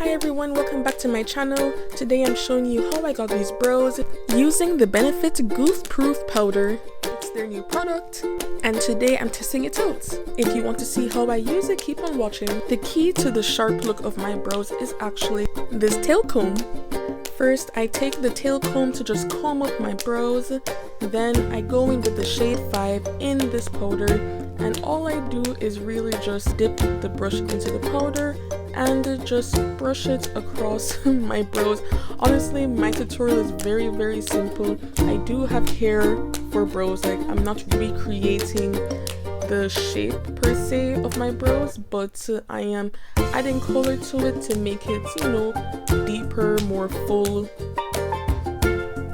Hi everyone, welcome back to my channel. Today I'm showing you how I got these brows using the Benefit Goof Proof Powder. It's their new product and today I'm testing it out. If you want to see how I use it, keep on watching. The key to the sharp look of my brows is actually this tail comb. First, I take the tail comb to just comb up my brows. Then I go in with the shade 5 in this powder, and all I do is really just dip the brush into the powder and just brush it across my brows. Honestly, my tutorial is very simple. I do have hair for brows, like I'm not recreating the shape per se of my brows, but I am adding color to it to make it, you know, deeper, more full.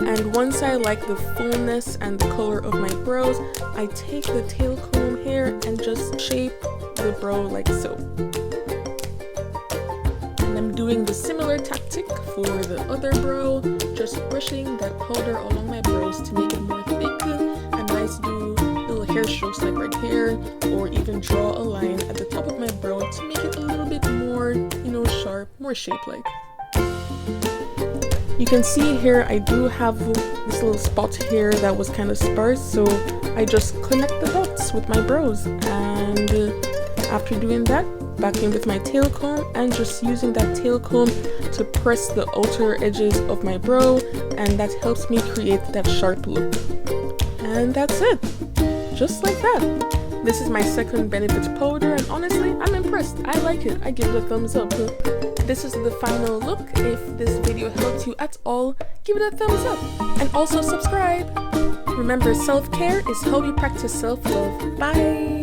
And once I like the fullness and the color of my brows, I take the tail comb here and just shape the brow like so. And I'm doing the similar tactic for the other brow, just brushing that powder along my brows to make it more thick. And I like to do little hair strokes like right here, or even draw a line at the top of my brow to make it a little bit more, you know, sharp, more shape-like. You can see here I do have this little spot here that was kind of sparse, so I just connect the dots with my brows, and after doing that, back in with my tail comb and just using that tail comb to press the outer edges of my brow, and that helps me create that sharp look. And that's it, just like that. This is my second Benefit powder and honestly I'm impressed. I like it. I give it a thumbs up. This is the final look. If this video helped you at all, give it a thumbs up and also subscribe. Remember, self-care is how we practice self-love. Bye!